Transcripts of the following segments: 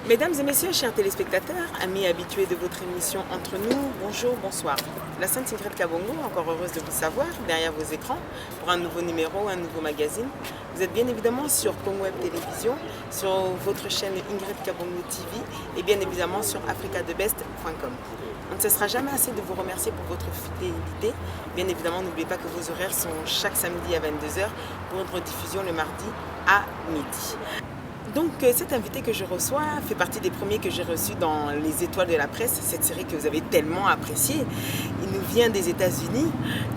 Mesdames et messieurs, chers téléspectateurs, amis habitués de votre émission Entre nous, bonjour, bonsoir. La Sainte Ingrid Kabongo, encore heureuse de vous savoir, derrière vos écrans, pour un nouveau numéro, un nouveau magazine. Vous êtes bien évidemment sur Congo Web Télévision, sur votre chaîne Ingrid Kabongo TV et bien évidemment sur africadebest.com. On ne cessera jamais assez de vous remercier pour votre fidélité. Bien évidemment, n'oubliez pas que vos horaires sont chaque samedi à 22 h pour une rediffusion le mardi à midi. Donc cet invité que je reçois fait partie des premiers que j'ai reçus dans Les Étoiles de la Presse, cette série que vous avez tellement appréciée. Il nous vient des États-Unis,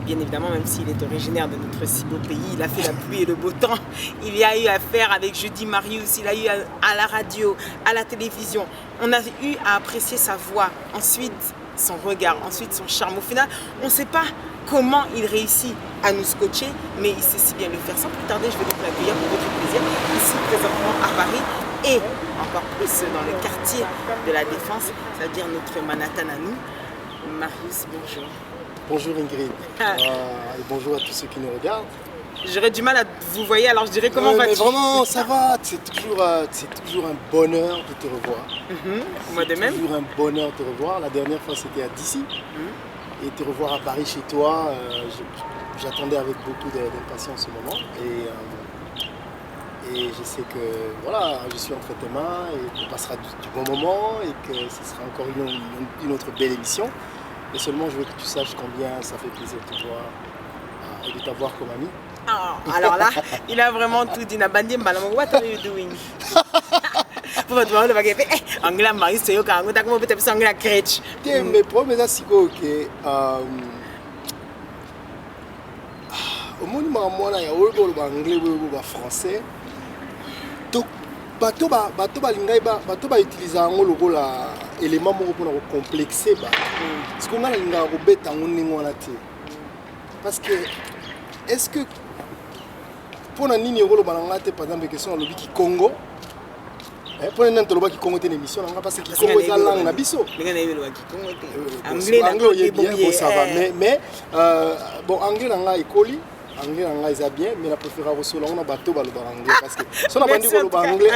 bien évidemment, même s'il est originaire de notre si beau pays, il a fait la pluie et le beau temps. Il y a eu affaire avec Judy Marius, il a eu à la radio, à la télévision. On a eu à apprécier sa voix, ensuite son regard, ensuite son charme. Au final, on ne sait pas comment il réussit à nous scotcher, mais il sait si bien le faire. Sans plus tarder, je vais donc l'accueillir pour votre plaisir, ici présentement à Paris et encore plus dans le quartier de la Défense, c'est-à-dire notre Manhattan à nous. Marius, bonjour. Bonjour Ingrid, et bonjour à tous ceux qui nous regardent. J'aurais du mal à vous voir, alors je dirais comment vas-tu? Vraiment, ça va, c'est toujours un bonheur de te revoir. Moi de même. C'est toujours un bonheur de te revoir. La dernière fois, c'était à DC. Et te revoir à Paris chez toi, j'attendais avec beaucoup d'impatience ce moment. Et je sais que voilà, je suis entre tes mains et qu'on passera du bon moment et que ce sera encore une autre belle émission. Et seulement, je veux que tu saches combien ça fait plaisir de te voir et de t'avoir comme ami. Oh, alors là, il a vraiment tout dit. What are you doing? Anglais, Marius, c'est anglais crèche. Mais problème c'est que au monde moi il y a anglais ou français. Donc bato ba utiliser ngo lokola élément moko pour complexer ba. Parce qu'on a linga robeta ngoningo na te. Parce que est-ce que pour na nini ngolo balanga te par exemple question lobi ki Congo pour les gens qui ont une émission, parce que Congo est la langue na biso. Anglais bien, ça va. Mais bon, anglais nanga écoli, anglais nanga est bien, mais la préférence au sol on a bateau balo anglais parce que si on a bandu balo anglais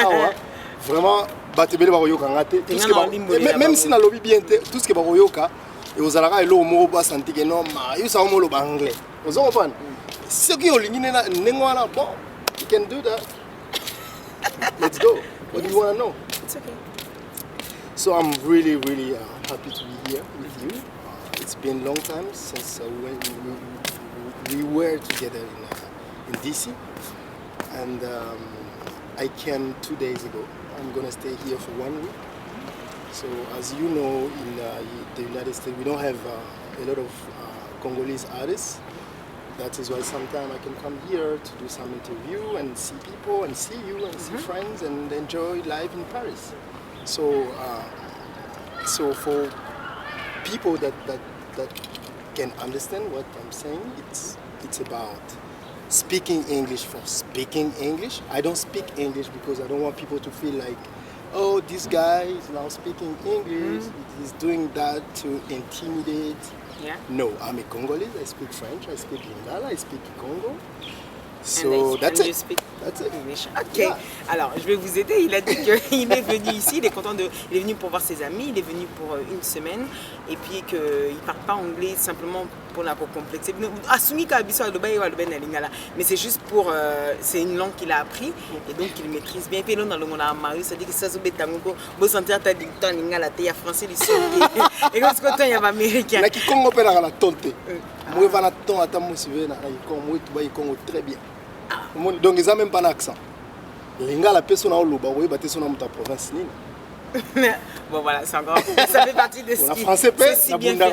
vraiment bateau balo balo yoka ngate. Même si na lobby bien tout ce que balo yoka et aux alaka elo mo ba santi que non ma yo ça mo lo anglais. Vous comprenez? Ce qui est ligne na ngwana bon, you can do that. Let's go. What do you want to know? It's okay. So I'm really happy to be here with you. It's been a long time since we were together in DC. And I came 2 days ago. I'm going to stay here for 1 week. So as you know, in the United States, we don't have a lot of Congolese artists. That is why sometimes I can come here to do some interview and see people and see you and see friends and enjoy life in Paris. So, so for people that can understand what I'm saying, it's about speaking English for speaking English. I don't speak English because I don't want people to feel like, oh, this guy is now speaking English. He's doing that to intimidate. Yeah. No, I'm a Congolese. I speak French. I speak Lingala. I speak Congo. So that's it. That's it. Ok. Yeah. Alors, je vais vous aider. Il a dit qu'il est venu ici. Il est content il est venu pour voir ses amis. Il est venu pour une semaine. Et puis qu'il ne parle pas anglais simplement pour la complexer. Mais c'est juste pour. C'est une langue qu'il a appris et donc il maîtrise bien. Et puis là, dans le monde Marius, ça dit que ça se met dans le beau sentir ta dicton lingala, il y a français ici. Et comme ce que il y a américain. Mais qui Congo peut la tonte. Moi, je vais la tonte à ta moussive na Congo. Moi, tu Congo très bien. Donc ils n'ont même pas d'accent. Lingala personne au Luba, oui, bah tu es sur notre province nini. Bon voilà, c'est encore. Ça fait partie de ce qui. Français peut, si bien fait.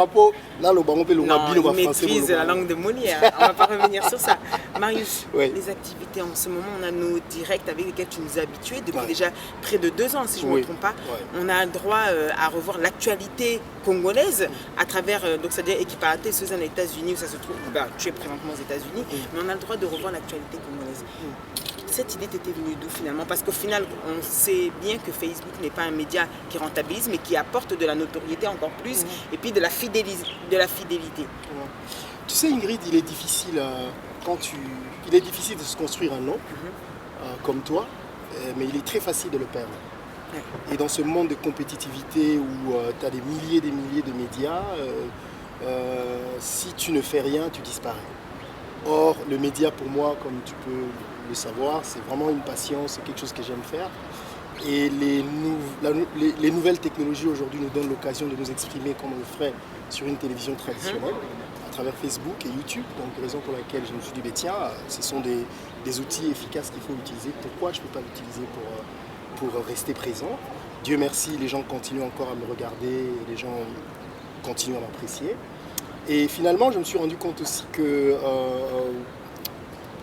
Là, le bango peut le il maîtrise la langue de Molière. On va pas revenir sur ça. Marius, oui. Les activités en ce moment, on a nos directs avec lesquels tu nous as habitués depuis déjà près de 2 ans, si je ne me trompe pas. On a le droit à revoir l'actualité congolaise à travers, donc c'est-à-dire Équiparate, ceux aux États-Unis où ça se trouve. Ben, tu es présentement aux États-Unis, mais on a le droit de revoir l'actualité congolaise. Cette idée t'était venue d'où finalement? Parce qu'au final, on sait bien que Facebook n'est pas un média qui rentabilise, mais qui apporte de la notoriété encore plus, et puis de la fidélité. Tu sais Ingrid, il est difficile il est difficile de se construire un nom comme toi, mais il est très facile de le perdre. Et dans ce monde de compétitivité où tu as des milliers de médias, si tu ne fais rien, tu disparais. Or, le média pour moi, comme tu peux le savoir, c'est vraiment une passion, c'est quelque chose que j'aime faire. Et les nouvelles technologies aujourd'hui nous donnent l'occasion de nous exprimer comme on le ferait sur une télévision traditionnelle, à travers Facebook et YouTube. Donc, raison pour laquelle je me suis dit, tiens, ce sont des outils efficaces qu'il faut utiliser. Pourquoi je ne peux pas l'utiliser pour rester présent? Dieu merci, les gens continuent encore à me regarder, les gens continuent à m'apprécier. Et finalement, je me suis rendu compte aussi que,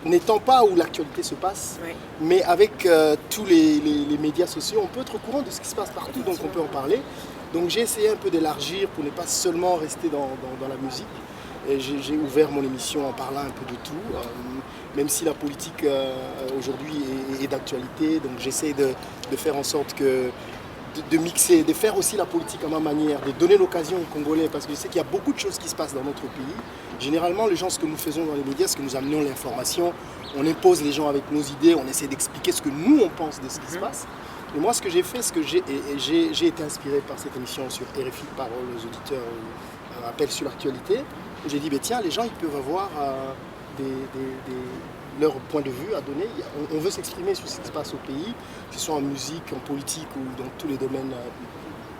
n'étant pas où l'actualité se passe, mais avec tous les médias sociaux, on peut être au courant de ce qui se passe partout, donc on peut en parler. Donc j'ai essayé un peu d'élargir pour ne pas seulement rester dans la musique. J'ai ouvert mon émission en parlant un peu de tout, même si la politique aujourd'hui est d'actualité. Donc j'essaie de faire en sorte de mixer, de faire aussi la politique à ma manière, de donner l'occasion aux Congolais, parce que je sais qu'il y a beaucoup de choses qui se passent dans notre pays. Généralement, les gens, ce que nous faisons dans les médias, c'est que nous amenons l'information, on impose les gens avec nos idées, on essaie d'expliquer ce que nous, on pense de ce qui se passe. Et moi, ce que j'ai fait, j'ai été inspiré par cette émission sur RFI Parole aux auditeurs, appel sur l'actualité. J'ai dit, tiens, les gens, ils peuvent avoir leur point de vue à donner. On veut s'exprimer sur ce qui se passe au pays, que ce soit en musique, en politique ou dans tous les domaines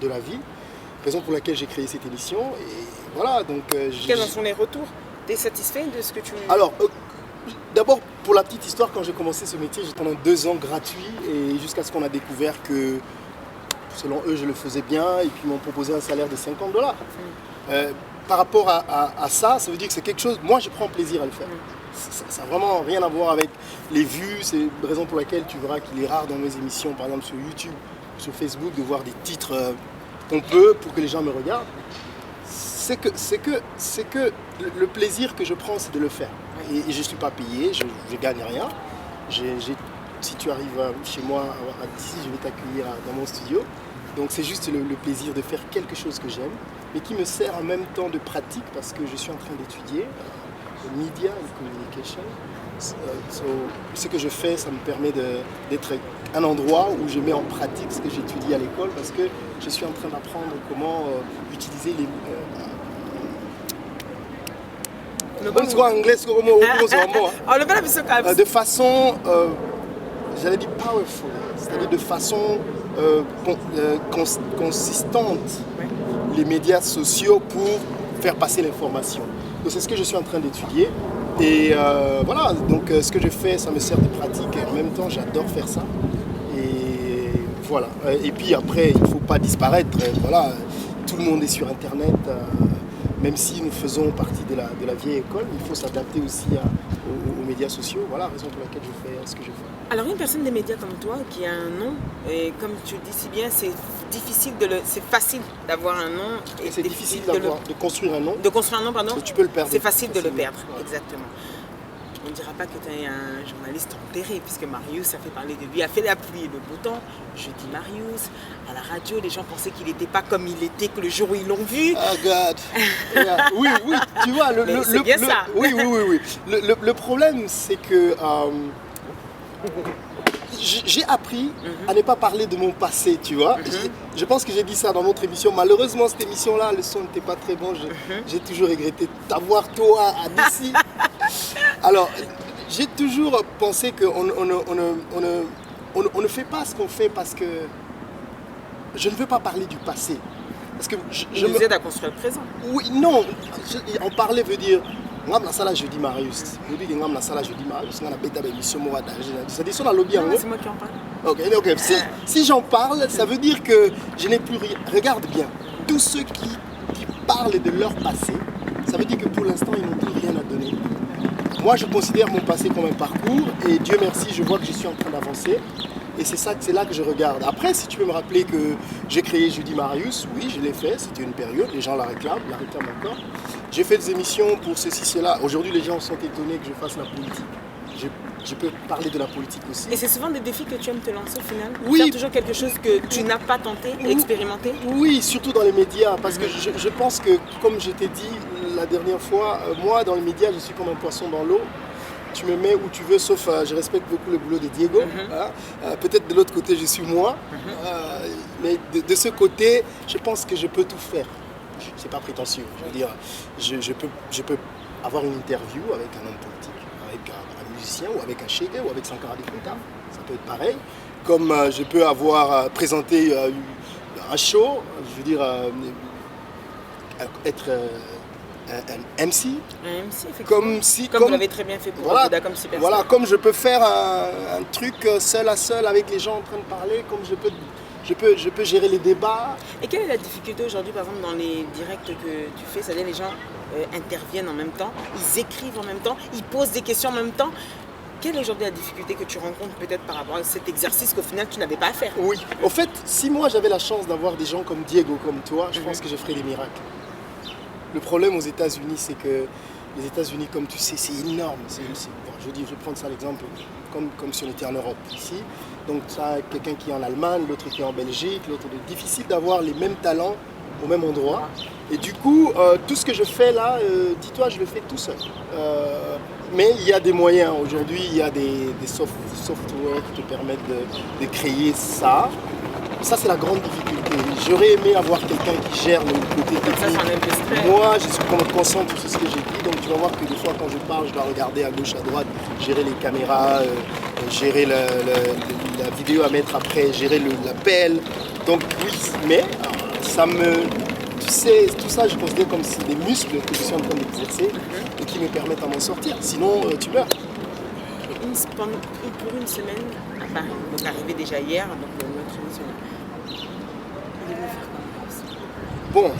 de la vie. Raison pour laquelle j'ai créé cette émission. Et voilà, donc... Quels en sont les retours? Tu es satisfait de ce que tu... Alors, d'abord, pour la petite histoire, quand j'ai commencé ce métier, j'étais pendant 2 ans gratuit, et jusqu'à ce qu'on a découvert que, selon eux, je le faisais bien, et puis ils m'ont proposé un salaire de $50. Par rapport à ça, ça veut dire que c'est quelque chose... Moi, je prends plaisir à le faire. Ça n'a vraiment rien à voir avec les vues. C'est la raison pour laquelle tu verras qu'il est rare dans mes émissions, par exemple sur YouTube, sur Facebook, de voir des titres pompeux pour que les gens me regardent. C'est que le plaisir que je prends, c'est de le faire. Et je ne suis pas payé, je ne gagne rien. Si tu arrives chez moi d'ici, je vais t'accueillir dans mon studio. Donc c'est juste le plaisir de faire quelque chose que j'aime, mais qui me sert en même temps de pratique, parce que je suis en train d'étudier Media and Communication. Ce que je fais, ça me permet d'être un endroit où je mets en pratique ce que j'étudie à l'école, parce que je suis en train d'apprendre comment utiliser les... de façon, j'allais dire powerful, c'est-à-dire de façon consistante, les médias sociaux pour faire passer l'information. Donc c'est ce que je suis en train d'étudier. Et voilà, donc ce que je fais, ça me sert de pratique, et en même temps j'adore faire ça. Et voilà. Et puis après, il ne faut pas disparaître. Voilà, tout le monde est sur Internet. Même si nous faisons partie de la vieille école, il faut s'adapter aussi aux médias sociaux. Voilà la raison pour laquelle je fais ce que je fais. Alors une personne des médias comme toi qui a un nom, et comme tu le dis si bien, c'est facile d'avoir un nom. Et c'est difficile de construire un nom. De construire un nom, pardon. Tu peux le perdre. C'est facile de le perdre, exactement. On ne dira pas que tu es un journaliste enterré, puisque Marius a fait parler de lui, a fait la pluie et le beau temps. Je dis Marius, à la radio, les gens pensaient qu'il n'était pas comme il était que le jour où ils l'ont vu. Oh God. Yeah. Oui, tu vois, c'est bien ça. Oui. Le problème, c'est que j'ai appris à ne pas parler de mon passé, tu vois. Je pense que j'ai dit ça dans notre émission. Malheureusement, cette émission-là, le son n'était pas très bon. J'ai toujours regretté t'avoir, toi, à DC. Alors, j'ai toujours pensé qu'on ne fait pas ce qu'on fait parce que je ne veux pas parler du passé. Parce que je me aide à construire le présent. Oui, non. En parler veut dire... Je dis Marius. C'est moi qui en parle. Ok. Si j'en parle, ça veut dire que je n'ai plus rien. Regarde bien. Tous ceux qui parlent de leur passé, ça veut dire que pour l'instant, ils n'ont plus rien à donner. Moi, je considère mon passé comme un parcours, et Dieu merci, je vois que je suis en train d'avancer. Et c'est là que je regarde. Après, si tu veux me rappeler que j'ai créé Jeudi Marius, oui, je l'ai fait, c'était une période, les gens la réclament encore. J'ai fait des émissions pour ceci, cela. Aujourd'hui, les gens sont étonnés que je fasse la politique. Je peux parler de la politique aussi. Et c'est souvent des défis que tu aimes te lancer au final? Oui. Faire toujours quelque chose que tu n'as pas tenté, expérimenté? Oui, surtout dans les médias, parce que je pense que, comme je t'ai dit la dernière fois, moi, dans les médias, je suis comme un poisson dans l'eau. tu me mets où tu veux, sauf je respecte beaucoup le boulot de Diego. Hein. Peut-être de l'autre côté, je suis moi. Mais de ce côté, je pense que je peux tout faire. C'est pas prétentieux. Je veux dire, je peux avoir une interview avec un homme politique, avec un musicien, ou avec un Chege, ou avec Sankara Dikrita. Ça peut être pareil. Comme je peux avoir présenté un show, je veux dire, être un MC. Un MC, effectivement. Comme vous l'avez très bien fait pour Bouddha comme Super Voilà, comme je peux faire un truc seul à seul avec les gens en train de parler, comme je peux gérer les débats. Et quelle est la difficulté aujourd'hui, par exemple, dans les directs que tu fais? C'est-à-dire les gens interviennent en même temps, ils écrivent en même temps, ils posent des questions en même temps. Quelle est aujourd'hui la difficulté que tu rencontres peut-être par rapport à cet exercice qu'au final tu n'avais pas à faire? Oui, en fait, si moi j'avais la chance d'avoir des gens comme Diego, comme toi, je pense que je ferais des miracles. Le problème aux États-Unis, c'est que les États-Unis, comme tu sais, c'est énorme. Bon, je vais prendre ça l'exemple comme si on était en Europe ici. Donc ça, quelqu'un qui est en Allemagne, l'autre qui est en Belgique, l'autre. C'est difficile d'avoir les mêmes talents au même endroit. Et du coup, tout ce que je fais là, dis-toi, je le fais tout seul. Mais il y a des moyens. Aujourd'hui, il y a des softwares qui te permettent de créer ça. Ça, c'est la grande difficulté. J'aurais aimé avoir quelqu'un qui gère le côté technique. Moi, je suis concentre sur ce que j'ai dit. Donc, tu vas voir que des fois, quand je parle, je dois regarder à gauche, à droite, gérer les caméras, gérer la vidéo à mettre après, gérer l'appel. Donc, oui, mais ça me... Tu sais, tout ça, je considère comme si des muscles que je suis en train d'exercer et qui me permettent à m'en sortir. Sinon, tu meurs. Pour une semaine à Paris, donc arrivé déjà hier, donc notre émission. Il est venu faire quoi? Bon.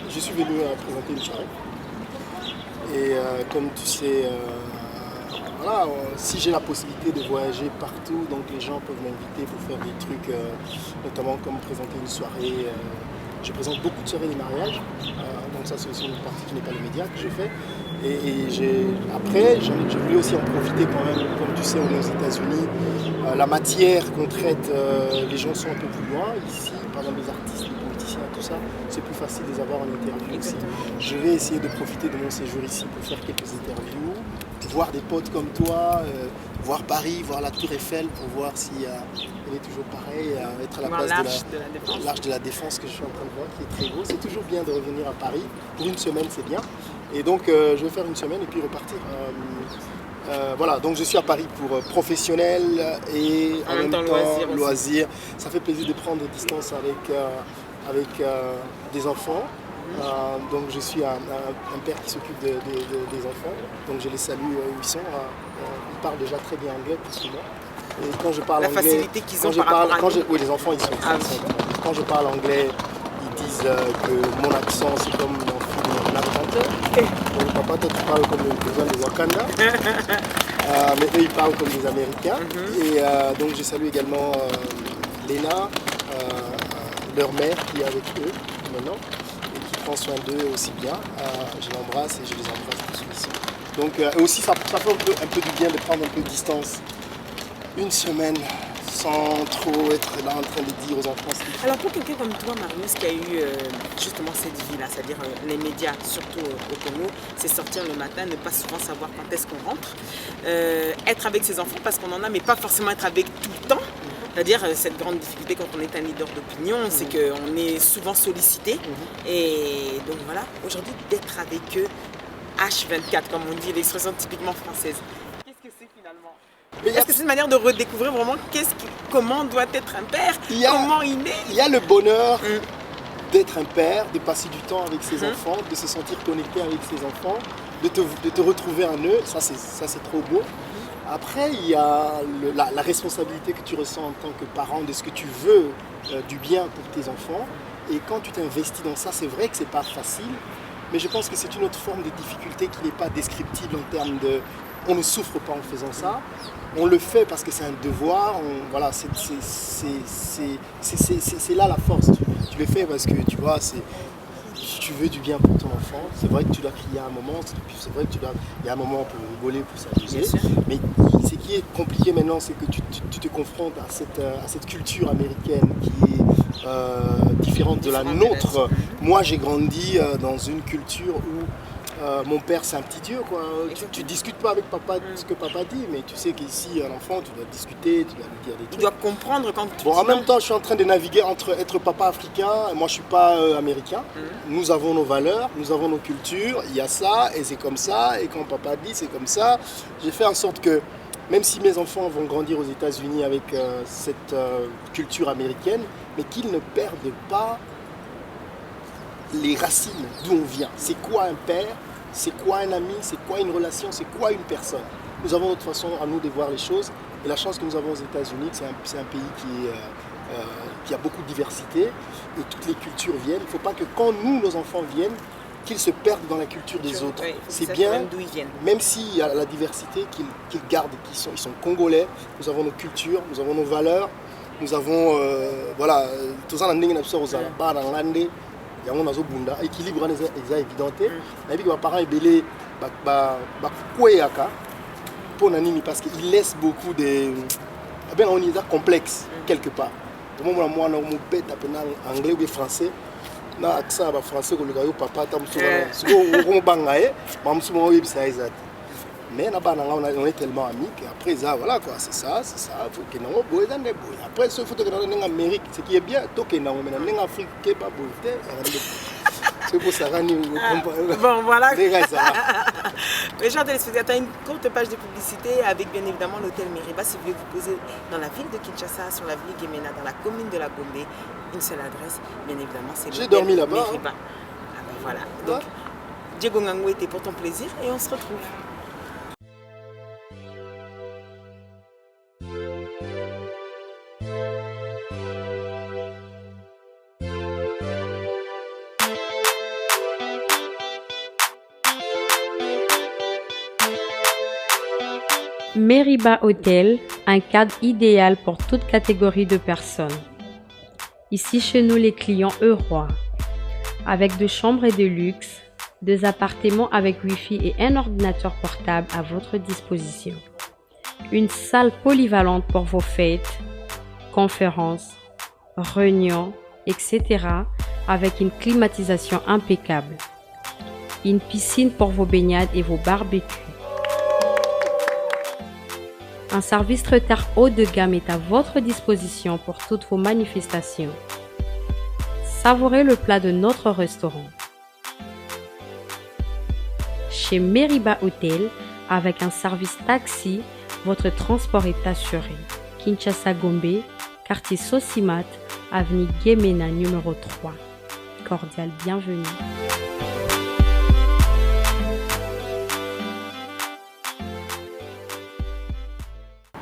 Je suis venu présenter une soirée. Et comme tu sais, voilà, si j'ai la possibilité de voyager partout, donc les gens peuvent m'inviter pour faire des trucs, notamment comme présenter une soirée. Je présente beaucoup de soirées de mariage, donc ça c'est aussi une partie qui n'est pas les médias que je fais. Après, je voulais aussi en profiter quand même, comme tu sais, on est aux États-Unis. La matière qu'on traite, les gens sont un peu plus loin. Ici, par exemple, les artistes, les politiciens, tout ça, c'est plus facile de les avoir en interview aussi. Je vais essayer de profiter de mon séjour ici pour faire quelques interviews, voir des potes comme toi, voir Paris, voir la Tour Eiffel pour voir si elle est toujours pareille, être à la place de l'Arche de la Défense que je suis en train de voir, qui est très beau. C'est toujours bien de revenir à Paris. Pour une semaine, c'est bien. Et donc, je vais faire une semaine et puis repartir. Voilà, donc je suis à Paris pour professionnel et en même temps loisir. Ça fait plaisir de prendre distance avec des enfants. Donc je suis un père qui s'occupe des enfants. Donc je les salue où ils sont. Ils parlent déjà très bien anglais plus que moi. Et quand je parle la anglais, facilité qu'ils ont par rapport à nous. Oui, les enfants ils sont. Quand je parle anglais, ils disent que mon accent c'est comme mon film Naruto. Donc papa, toi tu parles comme les gens de Wakanda. Mais eux ils parlent comme des Américains. Et donc je salue également Léna, leur mère qui est avec eux maintenant. Prend soin d'eux aussi bien, je l'embrasse et je les embrasse tous ici. Donc aussi ça fait un peu du bien de prendre un peu de distance, une semaine sans trop être là en train de dire aux enfants. Alors pour quelqu'un comme toi, Marius, qui a eu justement cette vie-là, c'est-à-dire les médias, surtout au Congo, c'est sortir le matin, ne pas souvent savoir quand est-ce qu'on rentre, être avec ses enfants parce qu'on en a, mais pas forcément être avec tout le temps. C'est-à-dire cette grande difficulté quand on est un leader d'opinion, c'est qu'on est souvent sollicité. Et donc voilà, aujourd'hui d'être avec eux, H24 comme on dit, l'expression typiquement française. Qu'est-ce que c'est finalement? Est-ce que c'est une manière de redécouvrir vraiment comment doit être un père, comment il est? Il y a le bonheur d'être un père, de passer du temps avec ses enfants, de se sentir connecté avec ses enfants, de te retrouver en eux, ça c'est trop beau. Après, il y a la responsabilité que tu ressens en tant que parent de ce que tu veux du bien pour tes enfants. Et quand tu t'investis dans ça, c'est vrai que c'est pas facile, mais je pense que c'est une autre forme de difficulté qui n'est pas descriptible en termes de... On ne souffre pas en faisant ça, on le fait parce que c'est un devoir, voilà, c'est là la force. Tu le fais parce que tu vois, tu veux du bien pour ton enfant, c'est vrai que tu dois crier à un moment, c'est vrai qu'il y a un moment pour rigoler, pour s'amuser, mais ce qui est compliqué maintenant, c'est que tu te confrontes à cette culture américaine différente de la nôtre. Moi, j'ai grandi dans une culture où mon père, c'est un petit dieu, quoi. Tu discutes pas avec papa ce que papa dit, mais tu sais qu'ici, un enfant, tu dois discuter, tu dois lui dire des trucs. Il doit comprendre quand tu dis en même non. temps, je suis en train de naviguer entre être papa africain, moi je suis pas américain. Nous avons nos valeurs, nous avons nos cultures, il y a ça, et c'est comme ça, et quand papa dit, c'est comme ça. J'ai fait en sorte que, même si mes enfants vont grandir aux États-Unis avec cette culture américaine, mais qu'ils ne perdent pas les racines d'où on vient. C'est quoi un père? C'est quoi un ami? C'est quoi une relation? C'est quoi une personne? Nous avons notre façon à nous de voir les choses. Et la chance que nous avons aux États-Unis, c'est un pays qui a beaucoup de diversité et toutes les cultures viennent. Il ne faut pas que quand nous, nos enfants viennent, qu'ils se perdent dans la culture des autres. Oui, c'est bien, d'où ils viennent. même s'il y a la diversité, qu'ils gardent, ils sont congolais. Nous avons nos cultures, nous avons nos valeurs. Nous avons, voilà, tout ça, on a yango nazobunda équilibre wana eza évidenté nayebi que baparents ebele bakweyaka mpo na nini parce qu'il laisse beaucoup de abenga oni eza complexe quelque part omomona mwana mobeta mpena anglais ou bien français na accent ya bafrançais koleka yo papa ata mosusu sikoyo okomobanga ye bamosusu bango oyebisa ye eza te mais na bana on est tellement amis qu'après ça voilà quoi c'est ça faut que non boy dans des boy après ce faut que dans en Amérique ce qui est bien to que non mais en Afrique que pas boy c'est pour ça rani bon voilà mes chers téléspectateurs, une courte page de publicité avec bien évidemment l'hôtel Meriba si vous voulez vous poser dans la ville de Kinshasa sur l'avenue Gemena dans la commune de la Gombe, une seule adresse bien évidemment c'est l'hôtel j'ai dormi là-bas Meriba. Ah ben voilà donc Diego Ngangou était pour ton plaisir et on se retrouve. Meriba Hotel, un cadre idéal pour toute catégorie de personnes. Ici chez nous les clients heureux, avec 2 chambres et de luxe, 2 appartements avec Wi-Fi et un ordinateur portable à votre disposition. Une salle polyvalente pour vos fêtes, conférences, réunions, etc. avec une climatisation impeccable. Une piscine pour vos baignades et vos barbecues. Un service traiteur haut de gamme est à votre disposition pour toutes vos manifestations. Savourez le plat de notre restaurant. Chez Meriba Hotel, avec un service taxi, votre transport est assuré. Kinshasa Gombe, quartier Sosimat, avenue Gemena numéro 3. Cordial bienvenue.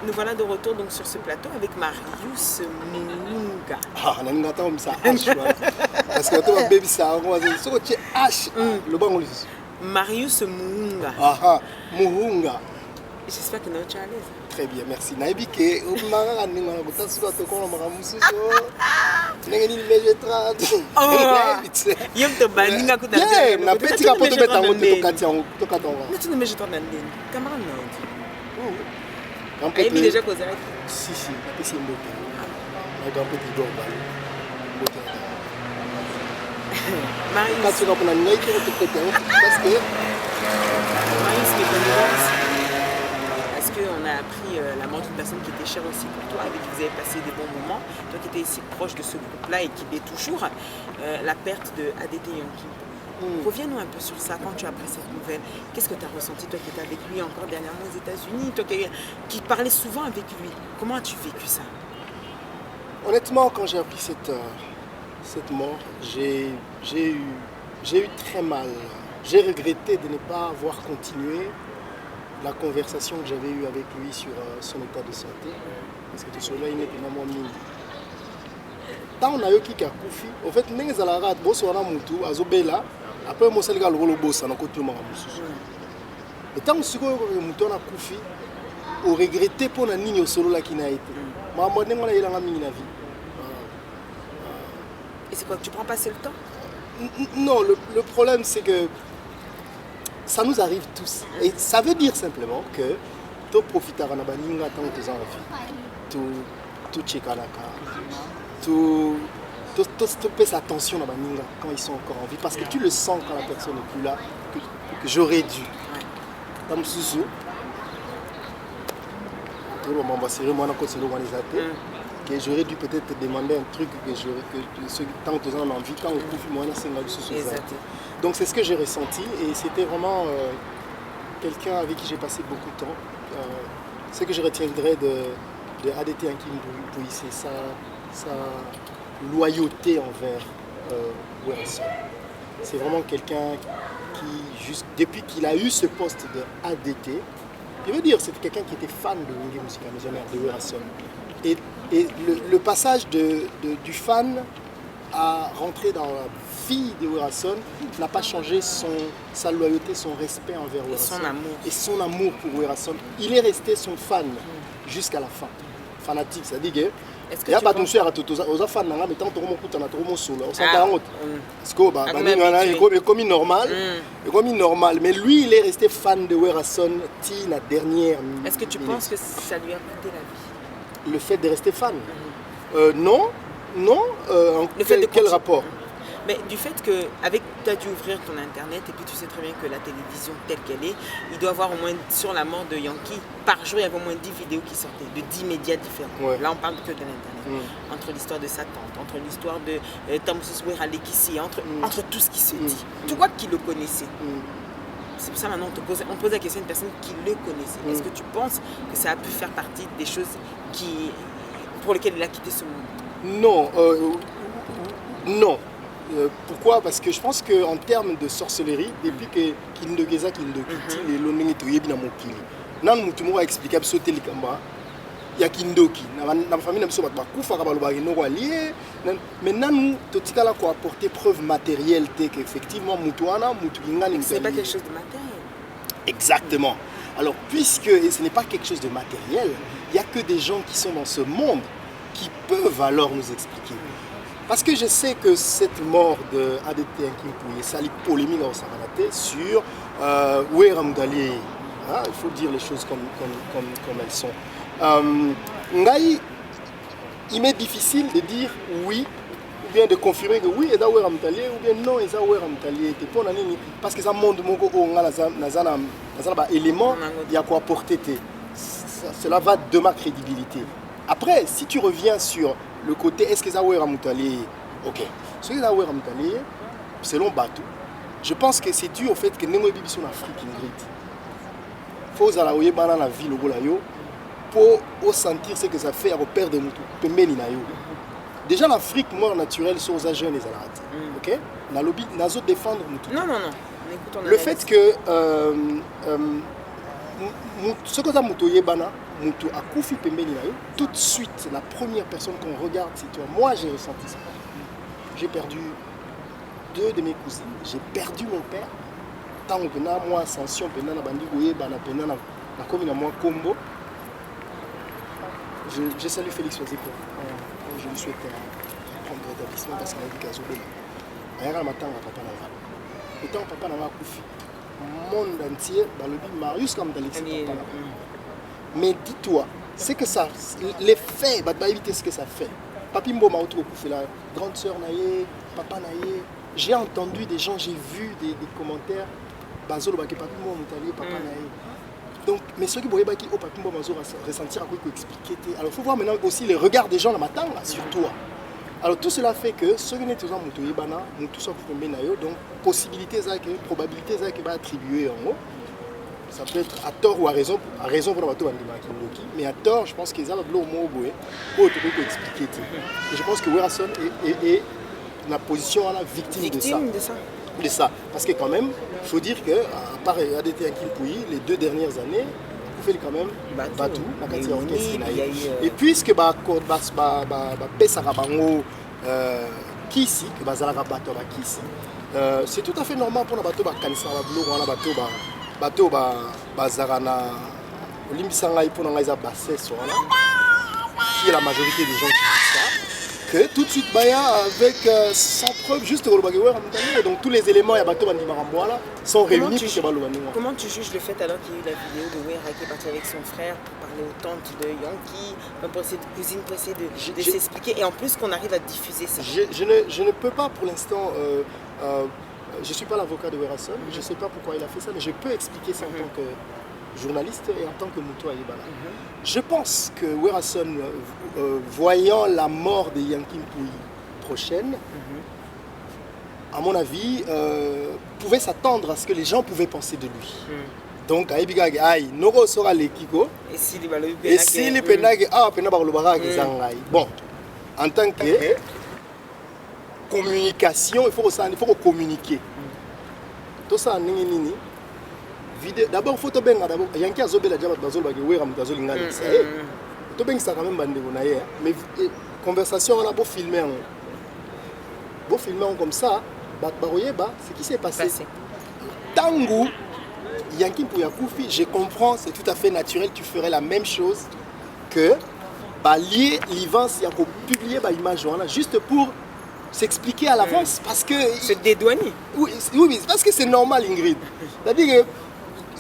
Nous voilà de retour donc sur ce plateau avec Marius Muunga. Ah, nanga ta omisa H parce que toi baby ça on va dire so tu H le bon lis. Marius Muunga. Ah, Muunga. J'espère que tu es à l'aise. Très bien, merci. Naibi ke umanga ninga gutasuka to kono makamususo. Nenga ni meje 30. Oh. Yem to baninga ku na. Yeah, na petit kapoto beta ngoto to katia to katonga. Mais tu ne me jettes pas dans le camarade non. Et puis déjà causé. Si, et c'est beau. Mais dans petit doigt Marius. Quand tu vas prendre une équipe de côté parce que Marius qui est connu. Est-ce qu'on a appris la mort d'une personne qui était chère aussi pour toi, avec qui vous avez passé des bons moments, toi qui étais ici proche de ce groupe-là et qui l'est toujours, la perte de ADT Yonki. Reviens-nous un peu sur ça, quand tu as appris cette nouvelle, qu'est-ce que tu as ressenti, toi qui étais avec lui encore dernièrement aux États-Unis, toi qui parlais souvent avec lui, comment as-tu vécu ça? Honnêtement, quand j'ai appris cette mort, j'ai eu très mal. J'ai regretté de ne pas avoir continué la conversation que j'avais eue avec lui sur son état de santé, parce que tout cela, il n'était pas moins mini. Tant on a eu qui a koufi, en fait, nous avons dit que nous avons dit que après moi, c'est le gars qui a bossé dans le côté de moi. Et tant que nous avons koufi, on regrettait pour la ligne solo là qui n'a été. Moi, je n'ai pas eu la vie. Et c'est quoi, tu prends passer le temps? Non, le problème c'est que ça nous arrive tous. Et ça veut dire simplement que tu profites de la vie, tu checkes la carte. pèse attention à Baninga quand ils sont encore en vie, parce que tu le sens quand la personne n'est plus là, que j'aurais dû. Dans Msuzu, que j'aurais dû peut-être te demander un truc que tant que j'en ai envie, quand donc c'est ce que j'ai ressenti, et c'était vraiment quelqu'un avec qui j'ai passé beaucoup de temps. Ce que je retiendrai de ADT Yankim Pouy, c'est sa loyauté envers Werrason. C'est vraiment quelqu'un qui, juste depuis qu'il a eu ce poste de ADT, je veux dire, c'était quelqu'un qui était fan de Wenge Musica Maisonnière, de Werrason. Et le passage du fan à rentrer dans la vie de Werrason n'a pas changé sa loyauté, son respect envers Werrason. Et son amour pour Werrason. Il est resté son fan jusqu'à la fin. Fanatique, c'est-à-dire que il y a pas de monsieur à aux fans mais tant que mon solo on s'entend parce que comme normal mais lui il est resté fan de Werrason la dernière. Est-ce que tu penses que ça lui a coûté la vie, le fait de rester fan? Non le fait de quel rapport? Mais du fait que tu as dû ouvrir ton internet et puis tu sais très bien que la télévision telle qu'elle est, il doit y avoir au moins, sur la mort de Yankee, par jour il y avait au moins 10 vidéos qui sortaient, de 10 médias différents. Ouais. Là on parle que de l'internet. Entre l'histoire de sa tante, entre l'histoire de Tamsus Weralekissi, entre tout ce qui se dit. Toi qui le connaissais. C'est pour ça maintenant on pose la question à une personne qui le connaissait. Est-ce que tu penses que ça a pu faire partie des choses pour lesquelles il a quitté ce monde? Non. Non. Pourquoi? Parce que je pense qu'en termes de sorcellerie, depuis que Kindo Geza Kindo Kiti, les Loneng et Toyebi na Mokili, nan mutumo a expliqué sauter les kamba, il y a Kindoki, na famille n'a pas kufa kabaloba no allié, mais nan totikala ko apporter preuve matérielle qu'effectivement mutuana mutuinga ni. C'est pas quelque chose de matériel. Exactement. Alors puisque ce n'est pas quelque chose de matériel, il n'y a que des gens qui sont dans ce monde qui peuvent alors nous expliquer. Parce que je sais que cette mort de ADT Yankim Pouy, ça a une polémique au Saranate sur Werram Dali. Il faut dire les choses comme elles sont. Il m'est difficile de dire oui, ou bien de confirmer que oui, il y a Werram Dali, ou bien non, il y a Werram Dali. Parce que ça montre un élément, il y a quoi apporter. Cela va de ma crédibilité. Après, si tu reviens sur le côté est-ce que ça est Ramutali, ok. Ce que ça est Ramutali, selon Batou, je pense que c'est dû au fait que nous sommes en Afrique Ingrid. Il faut aller dans la ville pour sentir ce que ça fait à repère de Moutou. Déjà l'Afrique, mort naturelle, sont aux jeunes et à ok. Dans le but, nous défendre Moutou. Non. Le fait que ce que ça Moutou Yebana, Moutou a Koufi Pembeni, tout de suite, la première personne qu'on regarde, c'est toi. Moi, j'ai ressenti ça. J'ai perdu 2 de mes cousines. J'ai perdu mon père. Tant que moi, ascension, pendant bandi goye, pendant la commune à moi, Combo. Je salue Félix Wazeko. Je lui souhaite un prendre rétablissement parce qu'il a dit qu'à Zobé. Ailleurs, matin, papa n'a pas. Autant papa n'a pas Koufi. Monde entier, dans le but, Marius, comme dans l'extérieur. Mais dis-toi, c'est que ça, les faits, bah éviter ce que ça fait. Papi Mboma fait la grande sœur naïe, papa naïe. J'ai entendu des gens, j'ai vu des commentaires. Bazolo Papi Mboma papa naïe. Donc, mais ceux qui voyaient qui au Papi Mboma ressentir à quoi expliquer. Alors il faut voir maintenant aussi les regards des gens là matin là, sur toi. Alors tout cela fait que ceux qui n'étaient pas Moutoye Bana, nous tous sommes Menayo, donc possibilités, probabilités qui va attribuer en haut. Ça peut être à tort ou à raison pour la bateau mais à tort, je pense qu'ils ont le mot pour expliquer. Et je pense que Werrason est la position à la victime de ça. Parce que quand même, il faut dire que à part ADT Yankim Pouy, les 2 dernières années, vous faites quand même Batou, la quatrième orchestre. Et puisque Kisi, c'est tout à fait normal pour la bateau bateau bazarana limbisanga ipo na ngaiza basse qui est la majorité des gens qui disent ça que tout de suite Baya avec sans preuve juste donc tous les éléments sont réunis pour que Comment tu juges le fait alors qu'il y a eu la vidéo de Wera qui est parti avec son frère pour parler aux tantes de Yankee, pour essayer de cousine, pour essayer de s'expliquer et en plus qu'on arrive à diffuser ça. Je ne peux pas pour l'instant, je ne suis pas l'avocat de Werason, je ne sais pas pourquoi il a fait ça, mais je peux expliquer ça en tant que journaliste et en tant que Moutou Ayebala. Je pense que Werason, voyant la mort de Yankee Mpouy prochaine, à mon avis, pouvait s'attendre à ce que les gens pouvaient penser de lui. Donc, Aïbigag, aïe, Noro sera les Kiko. Et si les Penag, bon, en tant que communication, il faut communiquer. Tout ça, nini. D'abord, il faut que tu Yankee a zobé la diamant bazol bagé wera mutazol ngale. To ben ça quand même bande bonaye. Mais conversation on a beau filmer comme ça, ce qui s'est passé. Tango Yankee Mpouy Koufi, je comprends, c'est tout à fait naturel, tu ferais la même chose que lier l'Ivance, il y a publier l'image juste pour s'expliquer à l'avance parce que c'est dédouané. Oui, parce que c'est normal, Ingrid. C'est-à-dire que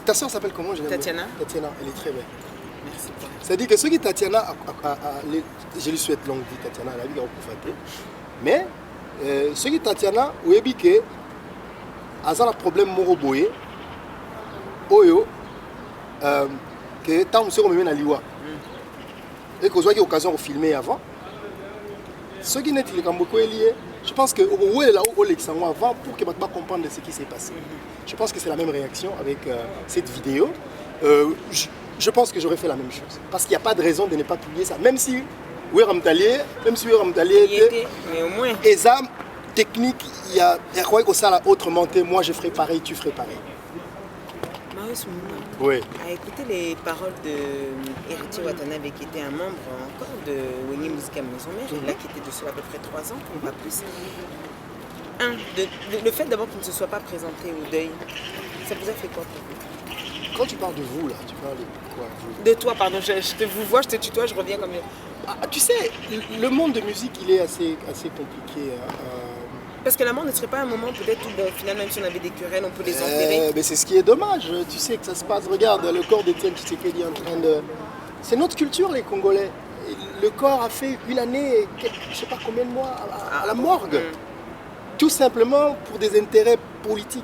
ta soeur s'appelle comment? Tatiana. Tatiana, elle est très belle. Merci. C'est-à-dire que ce qui Tatiana, je lui souhaite longue vie, Tatiana, la vie a mais ce qui Tatiana, vous avez que a un problème moroboé, oyo, que tant que vous avez liwa et que vous avez l'occasion de filmer avant. Ce qui n'est pas lié, je pense que où est là où avant pour que tu comprendre ce qui s'est passé. Je pense que c'est la même réaction avec cette vidéo. Je pense que j'aurais fait la même chose. Parce qu'il n'y a pas de raison de ne pas publier ça. Même si Wera Mtalié, mais au moins. Et ça, technique, il y a quoi que ça autrement. Moi, je ferai pareil, tu ferais pareil. Marius Mouna, oui. a écouté les paroles de Héritier Watanabe qui était un membre encore de Wengi Musica Maison Mère, là qui était dessus à peu près 3 ans, pas plus. Le fait d'abord qu'il ne se soit pas présenté au deuil, ça vous a fait quoi pour vous? Quand tu parles de vous là, tu parles de quoi vous? De toi, pardon, je te vous vois, je te tutoie, je reviens comme... Tu sais, le monde de musique il est assez compliqué. Parce que la mort ne serait pas un moment peut-être où, bon, finalement, même si on avait des querelles, on peut les enterrer. Mais c'est ce qui est dommage, tu sais que ça se passe. Regarde, le corps d'Étienne Tshisekedi en train de... C'est notre culture, les Congolais. Le corps a fait une année, je ne sais pas combien de mois, à la morgue. Tout simplement pour des intérêts politiques.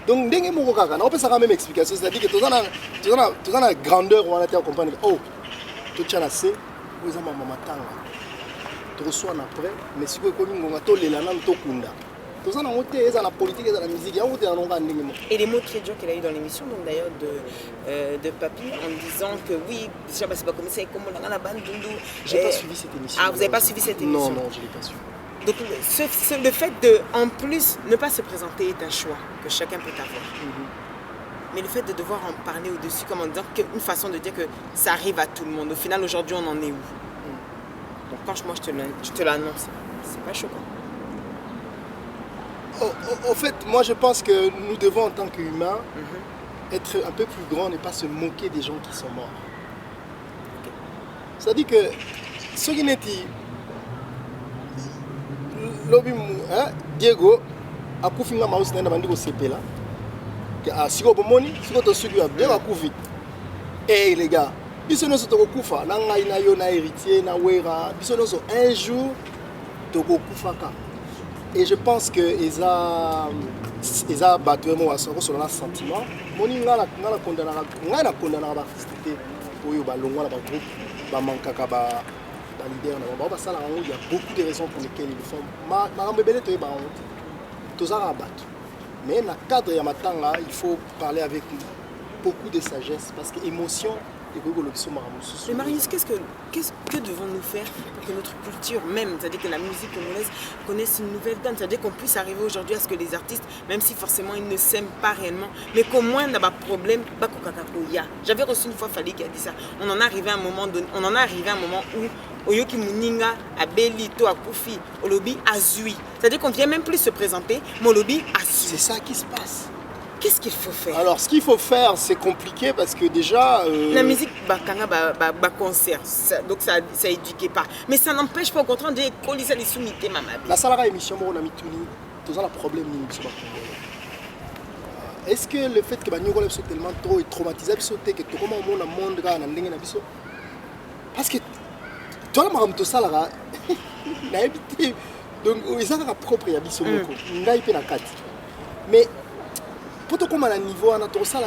Donc, on peut faire la même explication. C'est-à-dire que tu as la grandeur où on a été à comprendre. Oh, tu as la C, vous avez maman tanga. Tu reçois après, mais si vous avez la politique et la musique, et les mots très durs qu'il a eu dans l'émission, donc d'ailleurs de Papy, en disant que oui, c'est pas comme ça, comme on a la bande Dundu. J'ai pas suivi cette émission. Ah, vous n'avez pas suivi cette émission? Non, je ne l'ai pas suivi. Donc le fait de, en plus, ne pas se présenter est un choix que chacun peut avoir. Mais le fait de devoir en parler au-dessus, comme en disant qu'une façon de dire que ça arrive à tout le monde. Au final, aujourd'hui, on en est où? Donc quand moi je te l'annonce, c'est pas choquant. En fait, moi je pense que nous devons en tant qu'humains être un peu plus grands et pas se moquer des gens qui sont morts. C'est-à-dire que ce qui n'est dit, Diego a couffé ma maus n'a pas CP là. A sigo bomoni, sigo to sugu a bien a couffé. Eh les gars, biso no so to kufa na ngai na yo na héritier na wera, biso no so un jour to kufa ka. Et je pense que Eza battu moi sur le sentiment. Moni ngala condamna ngala condamna ba c'était pour yo ba longwa ba groupe ba mankaka ba leader na ba sala il y a beaucoup de raisons pour lesquelles ils le font. Ma mbebele to ba honte. Tozara battu. Mais dans le cadre de matanga, il faut parler avec beaucoup de sagesse parce que émotion. Mais Marius, que devons-nous faire pour que notre culture même, c'est-à-dire que la musique congolaise connaisse une nouvelle donne, c'est-à-dire qu'on puisse arriver aujourd'hui à ce que les artistes, même si forcément ils ne s'aiment pas réellement, mais qu'au moins on n'a pas de problème, j'avais reçu une fois Fali qui a dit ça, on en est arrivé à un moment où Oyoki Muninga, Abeli, To Akufi, Olobi, Azui, c'est-à-dire qu'on ne vient même plus se présenter, Molobi, Azui. C'est ça qui se passe. Qu'est-ce qu'il faut faire? Alors, ce qu'il faut faire, c'est compliqué parce que déjà... La musique concert. Donc ça éduquait pas. Mais ça n'empêche pas au contraire de coller les soumités, maman. La salle émission, on a mis tout le problème. Est-ce que le fait que les gens soient tellement trop traumatisés, que tout le monde parce que toi, tu as donc ils ont leur propre habitude. Mais pour tout comme à niveau, on a tout ça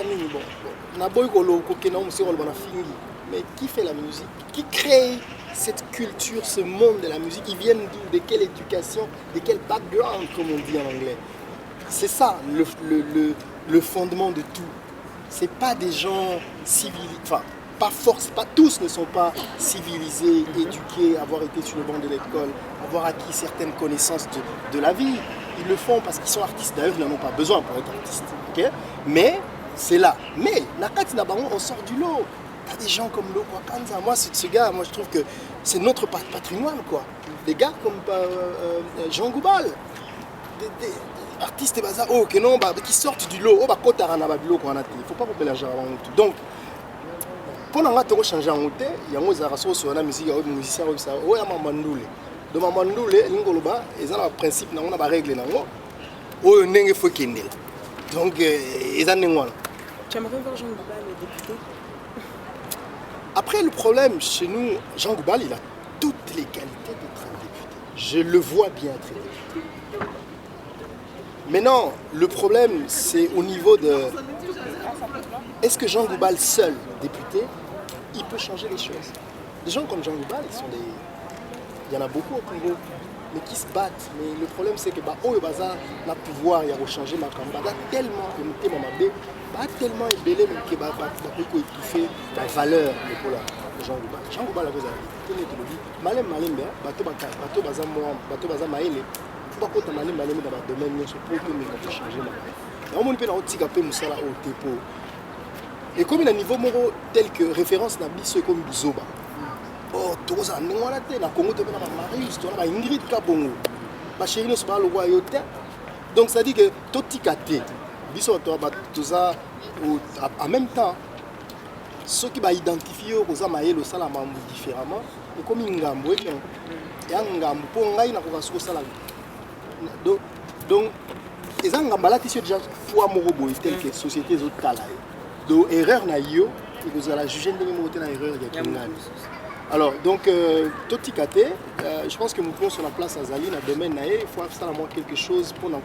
mais qui fait la musique? Qui crée cette culture, ce monde de la musique? Ils viennent d'où? De quelle éducation? De quel background, comme on dit en anglais? C'est ça le fondement de tout. C'est pas des gens civilisés, enfin pas tous ne sont pas civilisés, éduqués, avoir été sur le banc de l'école, avoir acquis certaines connaissances de la vie. Ils le font parce qu'ils sont artistes. D'ailleurs, ils n'en ont pas besoin pour être artistes. Okay? Mais c'est là. Mais Nakati Nabango, on sort du lot. T'as des gens comme Lokwa Kanza. Moi, ce gars, moi je trouve que c'est notre patrimoine, quoi. Des gars comme Jean Goubal, des artistes qui sortent du lot. Il ne faut pas couper la jarre. Donc, pour nous changer en route, il y a des musique, des musiciens, des Mamandoule. Donc, Mamandoule, ils ont un principe, ils ont une règle. Donc, ils ont Tu aimerais voir Jean Goubal, le député? Après, le problème chez nous, Jean Goubal, il a toutes les qualités d'être un député. Je le vois bien être député. Maintenant, le problème, c'est au niveau de... Est-ce que Jean Goubal, seul député, il peut changer les choses? Des gens comme Jean Goubal, il y en a beaucoup au Congo, mais qui se battent. Mais le problème, c'est que le pouvoir, il y a changé ma campagne. Tellement tellement ébélé que peut étouffer la valeur de Jean Goubal. Jean Goubal a besoin de malem bato baza maele faut pas malem dans le domaine pour que changer ma. On moni pe na otika pe musala au tepo. Et comme il a un niveau moro tel que référence na biso comme Buzoba. Oh toza ngwana te na Congo te na Marius to na Ingrid Kabongo. Ba chérie no so ba lo wa yote. Donc ça dit que totika te en même temps, ceux qui identifient aux Amaïl au Salamam différemment, et comme une gamme, et un gamme pour un gars, donc, les Angambala qui sont déjà fois morobo, telles que sociétés autres cas. Donc, erreur na yo, et vous allez juger de l'erreur de la. Alors, donc, Totikate, je pense que nous prenons sur la place à Zali, dans le domaine, il faut faire quelque chose pour nous.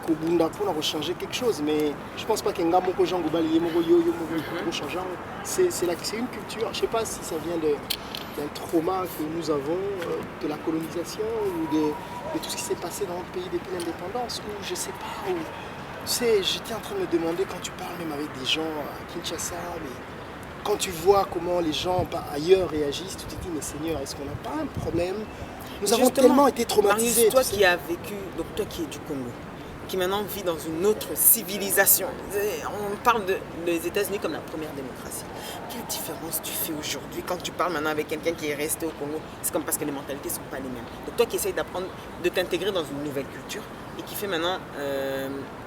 Pour changer quelque chose, mais je pense pas qu'un gars Jean Goubal changer. C'est une culture. Je ne sais pas si ça vient d'un trauma que nous avons de la colonisation ou de tout ce qui s'est passé dans notre pays depuis l'indépendance, ou je sais pas. Ou, tu sais, j'étais en train de me demander quand tu parles même avec des gens à Kinshasa, mais quand tu vois comment les gens ailleurs réagissent, tu te dis mais Seigneur, est-ce qu'on n'a pas un problème? Nous avons tellement été traumatisés. Marius, toi qui as vécu, donc toi qui es du Congo, qui maintenant vit dans une autre civilisation. On parle des États-Unis comme la première démocratie. Quelle différence tu fais aujourd'hui quand tu parles maintenant avec quelqu'un qui est resté au Congo? C'est comme parce que les mentalités ne sont pas les mêmes. Donc toi qui essayes d'apprendre, de t'intégrer dans une nouvelle culture et qui fait maintenant,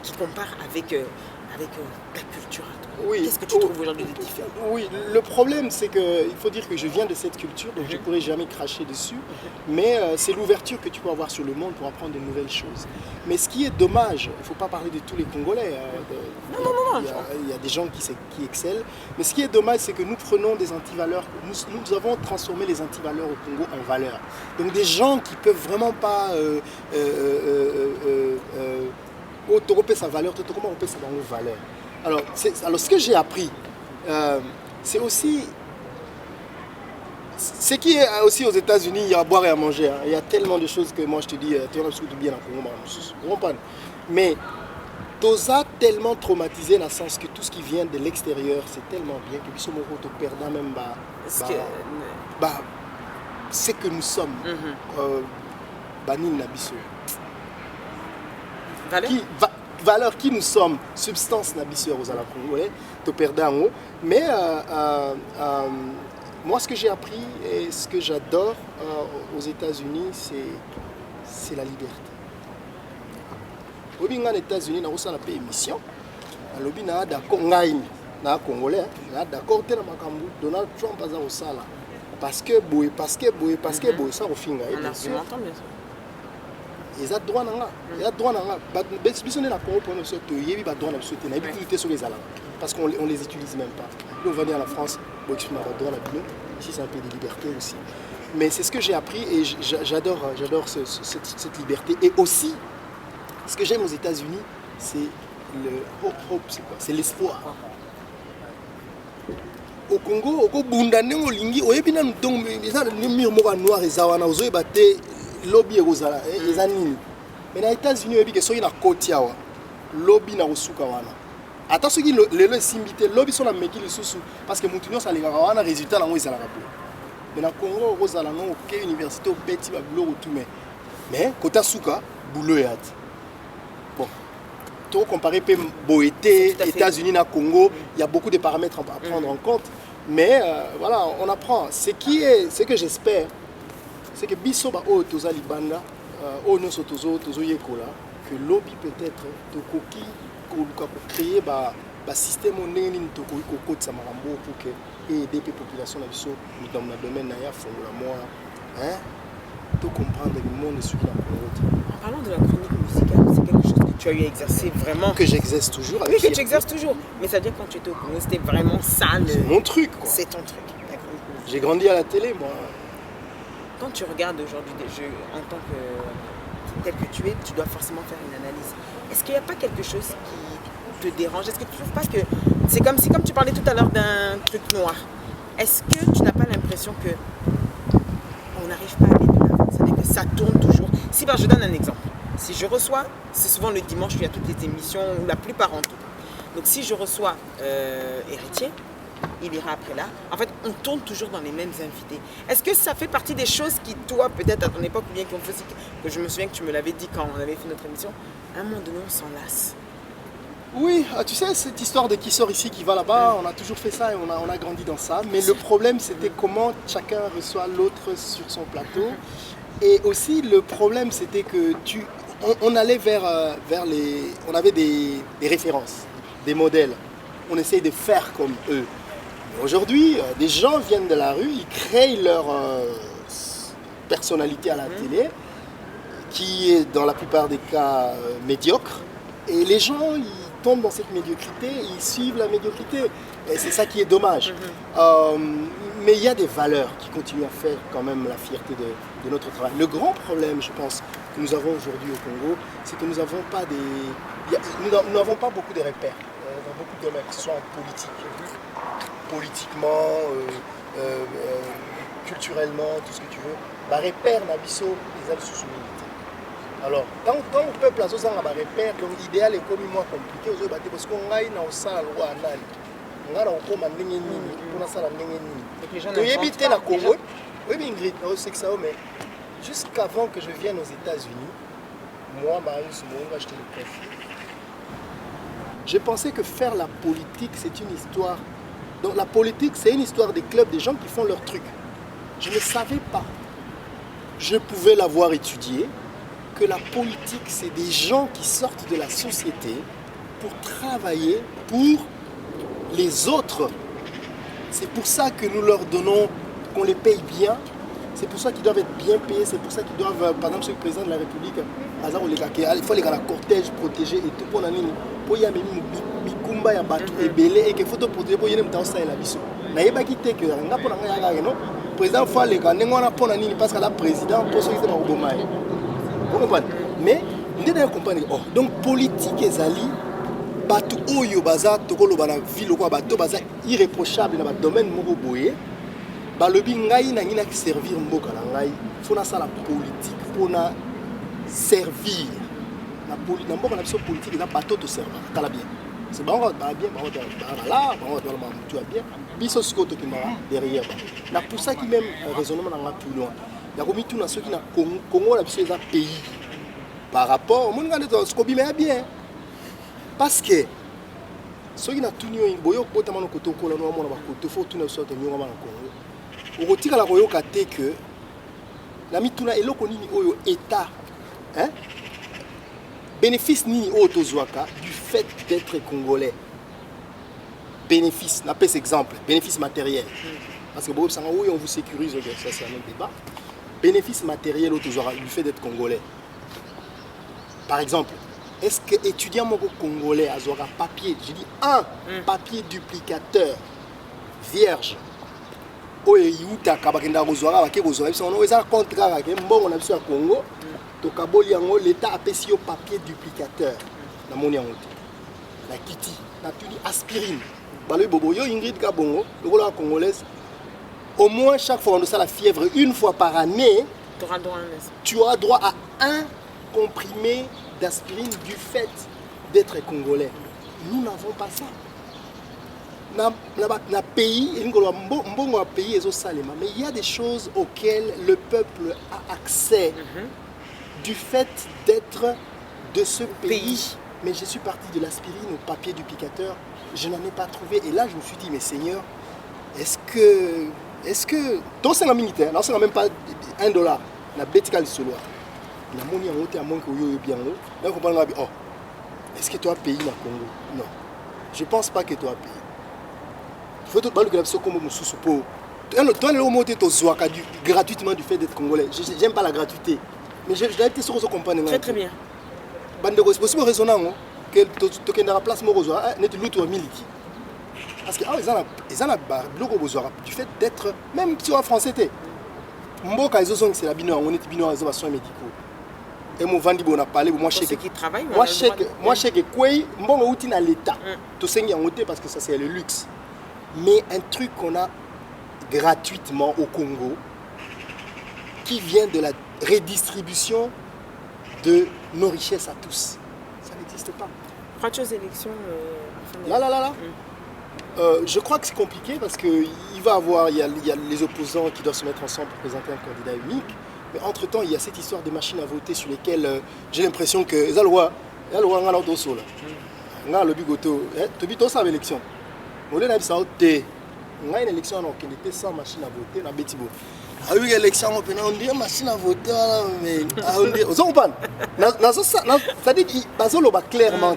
qui compare avec ta culture. Oui. Qu'est-ce que tu trouves aujourd'hui de différent? Oui, le problème c'est qu'il faut dire que je viens de cette culture, donc je ne pourrais jamais cracher dessus, mais c'est l'ouverture que tu peux avoir sur le monde pour apprendre de nouvelles choses. Mais ce qui est dommage, il ne faut pas parler de tous les Congolais, il y a des gens qui excellent, mais ce qui est dommage c'est que nous prenons des antivaleurs, nous avons transformé les antivaleurs au Congo en valeurs. Donc des gens qui ne peuvent vraiment pas autoroper sa valeur, comment on peut sa valeur. Alors, ce que j'ai appris, c'est aussi... Ce qui est aussi aux États-Unis, il y a à boire et à manger. Hein. Il y a tellement de choses que moi je te dis, tu vas bien en mais Toza tellement traumatisé dans le sens que tout ce qui vient de l'extérieur, c'est tellement bien que nous sommes perdant même ce que nous sommes. Banin Nabiso. Valeur qui nous sommes, substance nabisseur aux Congolais, te perdant en haut. Mais moi, ce que j'ai appris et ce que j'adore aux États-Unis, c'est la liberté. Aux États-Unis, on a une émission. na congolais na d'accord te na makambo Donald Trump aza osala parce que boy ça ofinga en argumentant bien sûr. Ils ont droit nanga ils ont droit nanga biso na Congo pour nous surtout yebi ba droit na biso te na yebi tout sur les ala parce qu'on les utilise même pas. Nous on va dire en France bon exprime ba droit na bino ici c'est un peu de liberté aussi. Mais c'est ce que j'ai appris et j'adore cette liberté. Et aussi, ce que j'aime aux États-Unis, c'est le hope, c'est quoi? C'est l'espoir. Au Congo, au Bundane, au Lingi, au Ebina, donc, ils ont le mur noir et zawana, aux Ebate, lobby et Rosala, les années. Mais dans les États-Unis, ils sont na Kotiawa, lobby na Osukawana. Attention, les simbité, lobby sont la meki le sous parce que Moutinho, ça les garawana, résultat, là, où ils ont la rappelé. Mais dans le Congo, au Zalano, au université, au petit, au boulot, tout. Mais, côté Souka, boulot et hâte. Bon. Tout comparé à Boété, États-Unis, na Congo, il y a beaucoup de paramètres à prendre en compte. Mais voilà, on apprend. Ce que j'espère, c'est que Bisoba, Toza Libanda, Noso Tozo Yekola, que lobby peut-être, Tokoki, créer un système où Tokoki Koko Tsamarambo pour que aider les populations dans le domaine de la pour comprendre le monde sur la Congo. En parlant de la chronique musicale, c'est quelque chose que tu as eu à exercer vraiment. Que j'exerce toujours. Oui, que tu exerces toujours. Mais ça veut dire quand tu étais au Congo, c'était vraiment ça. C'est mon truc. C'est ton truc. J'ai grandi à la télé, moi. Quand tu regardes aujourd'hui des jeux en tant que tel que tu es, tu dois forcément faire une analyse. Est-ce qu'il n'y a pas quelque chose qui te dérange? Est-ce que tu ne trouves pas que c'est comme si, comme tu parlais tout à l'heure d'un truc noir, est-ce que tu n'as pas l'impression que on n'arrive pas à aller de l'avant? C'est-à-dire que ça tourne toujours. Si je donne un exemple. Si je reçois, c'est souvent le dimanche, il y a toutes les émissions, ou la plupart en tout cas. Donc si je reçois Héritier, il ira après là. En fait, on tourne toujours dans les mêmes invités. Est-ce que ça fait partie des choses qui, toi, peut-être à ton époque, ou bien qu'on faisait, que je me souviens que tu me l'avais dit quand on avait fait notre émission, à un moment donné, on s'en lasse? Oui, tu sais, cette histoire de qui sort ici, qui va là-bas, on a toujours fait ça et on a grandi dans ça. Mais le problème, c'était comment chacun reçoit l'autre sur son plateau. Et aussi, le problème, c'était que on allait vers les... On avait des références, des modèles. On essaye de faire comme eux. Aujourd'hui, des gens viennent de la rue, ils créent leur personnalité à la télé, qui est dans la plupart des cas médiocre. Et les gens, ils tombent dans cette médiocrité, ils suivent la médiocrité. Et c'est ça qui est dommage. Mais il y a des valeurs qui continuent à faire quand même la fierté de notre travail. Le grand problème, je pense, que nous avons aujourd'hui au Congo, c'est que nous n'avons pas nous n'avons pas beaucoup de repères dans beaucoup de domaines, que ce soit en politique, politiquement, culturellement, tout ce que tu veux. Les repères n'abisso les âmes sous-humanité. Alors, quand le peuple a besoin de repères, donc l'idéal est comme moins compliqué, parce qu'on a une salle à loi anale. On a un ndenge nini pour ça la ndenge nini. Donc éviter la Congo. Oui, Ingrid, c'est que ça, mais jusqu'avant que je vienne aux États-Unis, moi, Marius Mounga, j'étais le préfet. Je pensais que faire la politique, c'est une histoire. Donc la politique, c'est une histoire des clubs, des gens qui font leur truc. Je ne savais pas. Je pouvais l'avoir étudié, que la politique, c'est des gens qui sortent de la société pour travailler pour les autres. C'est pour ça que nous leur donnons, qu'on les paye bien. C'est pour ça qu'ils doivent être bien payés. C'est pour ça qu'ils doivent, par exemple, le président de la République, il faut les gars, la cortège protégé et tout pour l'année. Pour y avoir Mikumba, et Belé, et qu'il faut protéger pour y avoir un la biso. N'a pas quitté que le président faut les gars, n'a pas parce que la présidente pour ceux qui sont au Bomaï. Vous comprenez? Mais nous devons comprendre. Donc politique et zali. Bato oyo baza tokolo bana ville ko bato baza irréprochable dans le domaine moko boye balobi ngai na ngina ki servir mboka na ngai fona ça la politique pona servir na politique na mboka na biso politique na bato to servir tala bien c'est bon ba bien ba là ba tu as bien biso siko to kimara derrière na pour ça qui même raisonnement na plus loin ya komi tout na ceux qui na Congo na biso eza pays par rapport au monde ngane to skobi mais bien. Parce que ceux qui n'ont tout eu, boyo kota mano koto kola no mona ba koto fo tout na so to nyonga na Congo. Okotika la koyo kate que la mituna eloko nini oyo état hein bénéfice nini oyo tozwaka du fait d'être congolais. bénéfice, on appelle cet exemple, bénéfice matériel. Parce que bon, oui, on vous sécurise, ça c'est un autre débat. Bénéfice matériel du fait d'être congolais. Par exemple, est-ce que étudiant congolais a un papier, je dis un papier duplicateur vierge. Oye yuta kabakenda kozwara bake kozwara biso ono eza contrat ke mbongo na biso ya Congo to kaboli yango l'état apesi yo papier duplicateur na moni yango te na kiti na tuni aspirine baloyi bobo yo Ingrid Kabongo lokola congolaise au moins chaque fois on a la fièvre une fois par année tu auras droit à un comprimé d'aspirine du fait d'être congolais. Nous n'avons pas ça. Dans pays, mais il y a des choses auxquelles le peuple a accès du fait d'être de ce pays. Mais je suis parti de l'aspirine au papier duplicateur, je n'en ai pas trouvé. Et là, je me suis dit, mais Seigneur, est-ce que dans ce militaire, non, c'est même pas $1, la bête solo. Est-ce que tu as payé le Congo? Non. Je ne pense pas que tu as payé. Il faut que tu aies comme gratuitement du fait d'être congolais. Je n'aime pas la gratuité. Mais je dois être sûr que tu comprends. Très très bien. C'est possible raisonnant que tu aies la place parce que du fait d'être, même si tu es français, c'est la binoire, on est binoire les soins médicaux. Et mon vendi on a parlé moi je sais que moi je sais que quoi mbongo outi na l'état to sengi en parce que ça c'est le luxe. Mais un truc qu'on a gratuitement au Congo qui vient de la redistribution de nos richesses à tous. Ça n'existe pas. Crois-tu aux élections je crois que c'est compliqué parce qu'il va avoir, il y a les opposants qui doivent se mettre ensemble pour présenter un candidat unique. Mais entre-temps, il y a cette histoire des machines à voter sur lesquelles j'ai l'impression que les lois, il y a une élection. Il y a une élection qui était sans machine à voter. Il y a eu une élection, on dit machine à voter. Vous comprenez? C'est-à-dire qu'il y a clairement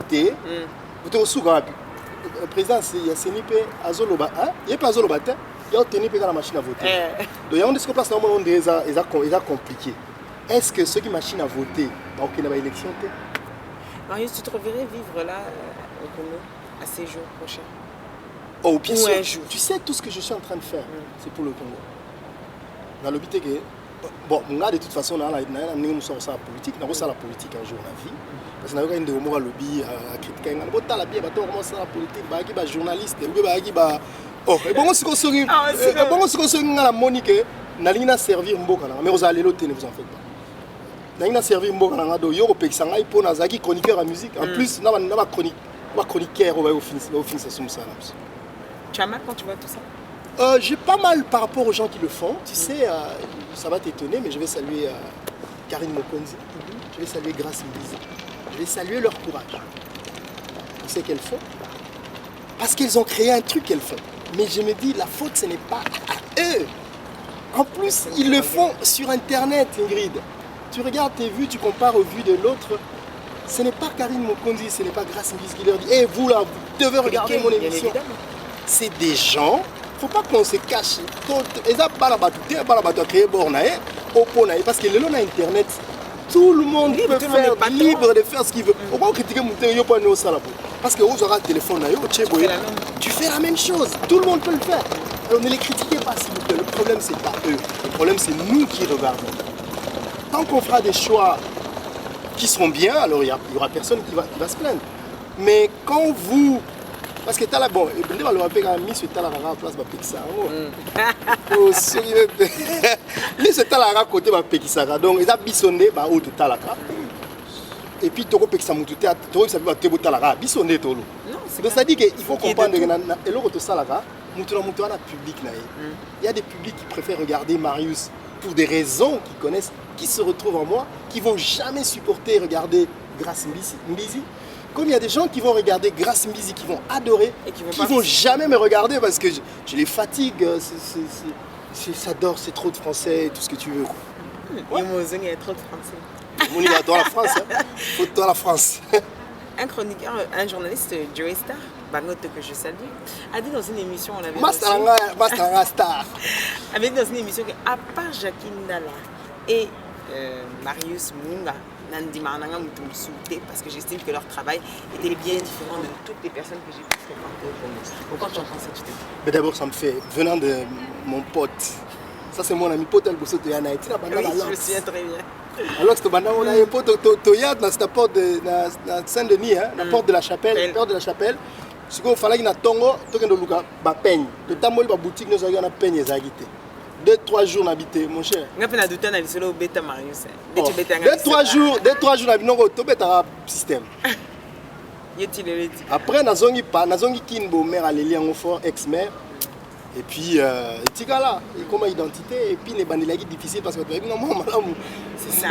le président, il y a Sénipe Azoloba, il n'y a pas Azoloba, il y a obtenu la machine à voter. Donc il y a des place dans le monde est compliqué. Est-ce que ceux qui machine à voter, donc il y a une élection? Marius, tu te reverrais vivre là au Congo à ces jours prochains? Oh, bien sûr. Tu sais, tout ce que je suis en train de faire, c'est pour le Congo. Dans le but que bon, moi de toute façon, on a la politique, on a la politique un jour dans la vie. Parce que nous avons des lobby à critiquer. On a la politique, on a des journalistes, oh, et bon, c'est qu'on se la Monique, on a servir Mboka, mais vous allez l'autre, ne vous en faites pas. On a servi Mboka, on a des Européens qui sont chroniqueurs à musique. En plus, on a chroniqueur au fin de ça. Tu as mal quand tu vois tout ça? J'ai pas mal par rapport aux gens qui le font. Tu sais, ça va t'étonner, mais je vais saluer Karine Mokonzi. Je vais saluer Grace Mbizi. Je vais saluer leur courage. Tu sais qu'elles font? Parce qu'elles ont créé un truc qu'elles font. Mais je me dis, la faute, ce n'est pas à eux. En plus, ils le font sur Internet, Ingrid. Tu regardes tes vues, tu compares aux vues de l'autre. Ce n'est pas Karine Mokonzi, ce n'est pas Grace Mbizi qui leur dit hey, vous là, vous devez regarder mon émission. C'est des gens. Il ne faut pas qu'on se cache. Parce que le long Internet, tout le monde peut faire libre de faire ce qu'il veut. Pourquoi critiquer mon téléphone? Parce que vous aurez un téléphone, tu fais la même chose. Tout le monde peut le faire. Alors ne les critiquez pas s'il vous plaît. Le problème c'est pas eux. Le problème c'est nous qui regardons. Tant qu'on fera des choix qui seront bien, alors il n'y aura personne qui va se plaindre. Mais quand vous... Parce que tu as la bon, et puis on va faire un mis sur la place de Pekisara. Oh, sérieux. Lui c'est la côté de Pekisara. Donc ils ont bisonné bah au total là. Et puis Toko Pekisara mututé, Toko ça va te botter la bisonné tolo. Donc ça dit qu'il faut comprendre que et l'autre ça là, mutuna mutuna public là. Il y a des publics qui préfèrent regarder Marius pour des raisons qu'ils connaissent, qui se retrouvent en moi, qui vont jamais supporter et regarder Grace Mbizi. Comme il y a des gens qui vont regarder Grace Mbizi, qui vont adorer, et qui vont jamais me regarder parce que je les fatigue, c'est trop de français et tout ce que tu veux. Ouais. Il y a trop de français. On y va dans la France, faut dans la France. Un chroniqueur, un journaliste, Joey Star, Bangote que je salue, a dit dans une émission, on avait Master Star. avait dit dans une émission qu'à part Jacqueline Dalla et Marius Munga, Nandi Marnanga Moutoumsouté, parce que j'estime que leur travail était bien différent de toutes les personnes que j'ai pu fréquenter au Congo. Pourquoi tu en penses ça, tu te dis? Mais d'abord, ça me fait, venant de mon pote, ça c'est mon ami pote, oui, je me souviens très bien. Alors que on a un pote, Toyad, dans cette porte de Saint-Denis, la porte de la chapelle, porte de la chapelle. Ce qu'il fallait qu'il y ait un tongo, il y a un peigne. Le temps où il y a une boutique, nous avons un peigne. 2-3 jours n'habiter, mon cher. Je n'ai pas de temps à l'issue bêta Marius. 2-3 jours n'habiter, nous avons un système. Après, nous avons Kinbo, mère à l'Elian Fort, ex-mère. Et puis, Tigala, comme identité, et puis les bandes difficiles parce que tu as vu, non, c'est ça.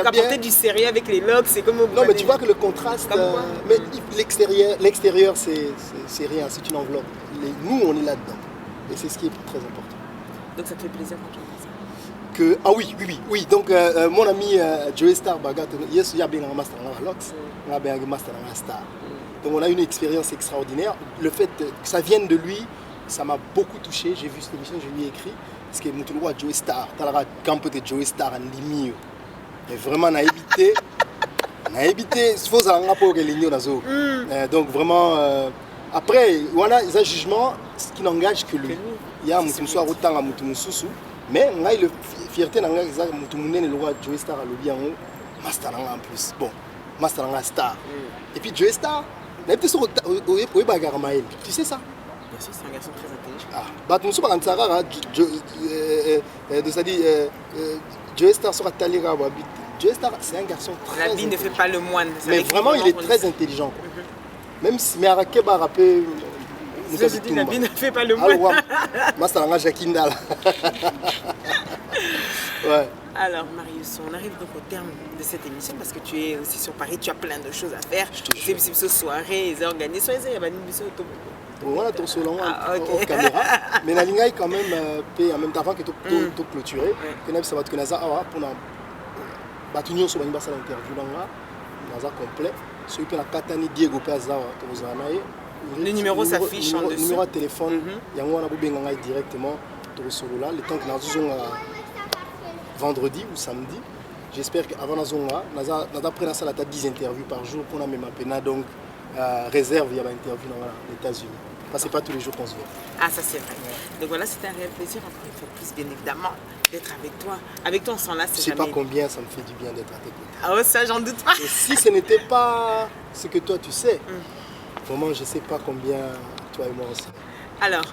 Apporter du sérieux avec les logs, c'est comme au non, mais tu vois que le contraste, mais l'extérieur, c'est rien, c'est une enveloppe. Nous, on est là-dedans. Et c'est ce qui est très important. Donc ça te fait plaisir quand tu entends ça Ah oui. Donc, mon ami Joey Star Bagat, il y a bien un master en Lox, on a bien un master en Star. Donc, on a une expérience extraordinaire. Le fait que ça vienne de lui, ça m'a beaucoup touché. J'ai vu cette émission, je lui ai écrit. Parce que je suis Joey Star. Tu as quand peut être Joey Star en limi. Mais vraiment, on a évité. Il faut un rapport avec les lignes. Donc vraiment, après, on a un jugement qui n'engage que lui. Il y a un soir autant à Moutoumoussou. Mais on a la fierté d'engager Moutoumounen et le roi Joey Star à l'Obi en Master en plus. Bon, Master en Star. Et puis Joey Star, tu sais ça? Bien sûr, c'est un garçon très intelligent. Joey Star sera Talira. Joey Star, c'est un garçon très intelligent. La vie ne fait pas le moine. Mais vraiment, il est très intelligent. Même si Merakeba rappelle. Je dis, la vie ne fait pas le moine. Master Jacqueline Dalla. Ouais. Alors Marius, on arrive donc au terme de cette émission parce que tu es aussi sur Paris, tu as plein de choses à faire. C'est une soirée, ils organisent, il y a une émission autour. Voilà, ton solon en caméra. Mais la ligne est quand même en même temps avant que tu clôturé. Ça va te connaître pour la sur l'interview dans un complet. Celui qui a Katani Diego Pazza, le numéro s'affiche en dessous. Le numéro de téléphone, il y a un directement le temps que nous avons vendredi ou samedi. J'espère qu'avant nous avons pris 10 interviews par jour pour nous même donc réserve il y a une interview dans les États-Unis. Parce que ce n'est pas tous les jours qu'on se voit. Ah, ça c'est vrai. Donc voilà, c'était un réel plaisir encore une fois plus, bien évidemment, d'être avec toi. Avec toi, on s'en lasse. Je ne sais pas combien ça me fait du bien d'être à tes côtés. Ah ouais, ça, j'en doute pas. Et si ce n'était pas ce que toi tu sais, vraiment, je ne sais pas combien toi et moi on sait. Alors,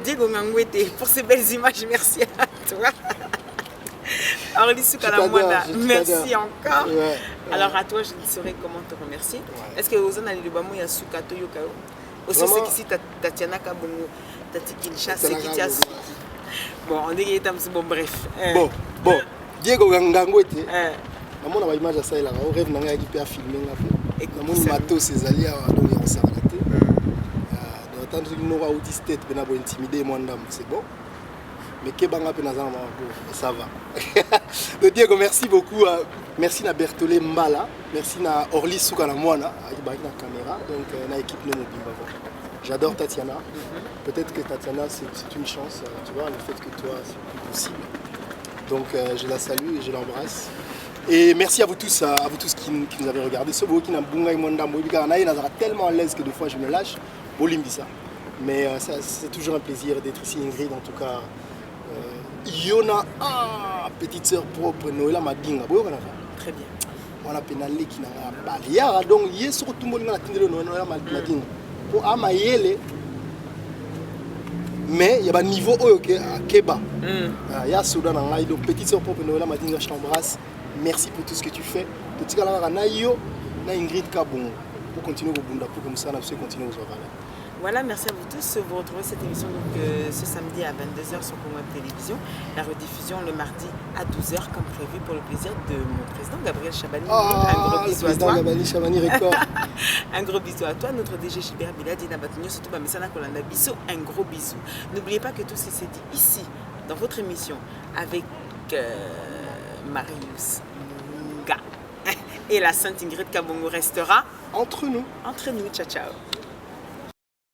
Diego Ngangwete, pour ces belles images, merci à toi. Orly Soukalamwana, merci encore. Ouais, alors à toi, je ne saurais comment te remercier. Ouais. Est-ce que vous avez dit que Soukato Yokao aussi, c'est qu'ici, Tatiana Kabongo, Tati Kinshasa, Kitias. Bon, on dit qu'il est bon, bref. Bon, Diego Ngangwete. Je vais image à ça, je rêve de filmer. Je vais matos ces alliés à l'Orient Sarraté. Tant que nous avons dit que nous avons intimidé, c'est bon. Mais ça va. Diego, merci beaucoup. Merci à Bertolé Mbala. Merci à Orly Soukalamwana, avec la caméra. Donc, l'équipe de j'adore Tatiana. Peut-être que Tatiana, c'est une chance, tu vois, le fait que toi, c'est plus possible. Donc, je la salue et je l'embrasse. Et merci à vous tous qui nous avez regardés. Ceux qui n'ont pas tellement à l'aise que des fois je me lâche. Mais c'est toujours un plaisir d'être ici, Ingrid, en tout cas. Yona, petite sœur propre, Noëlla Madinga. Très bien. On a pénalé qui n'a pas de donc, il y a surtout le monde qui a Noëlla Madinga. Pour Amayele, mais il y a un niveau à Keba. Il y a Soudan, donc petite sœur propre, Noëlla Madinga, je t'embrasse. Merci pour tout ce que tu fais. Petit gars là, Ingrid Kabon pour continuer au Bunda, pour que nous continuer aux Ovales. Voilà, merci à vous tous. Vous retrouvez cette émission donc, ce samedi à 22h sur Congo Télévision. La rediffusion le mardi à 12h comme prévu pour le plaisir de mon président Gabriel Chabani. Un gros bisou à toi. Gabriel Chabani record. Un gros bisou à toi, notre DG Gilbert Biladi Nabatunyo, surtout Bamesana Kolanda Bisso. Un gros bisou. N'oubliez pas que tout ce s'est dit ici, dans votre émission, avec Marius Munga et la Sainte Ingrid Kabongo restera entre nous. Entre nous, ciao ciao.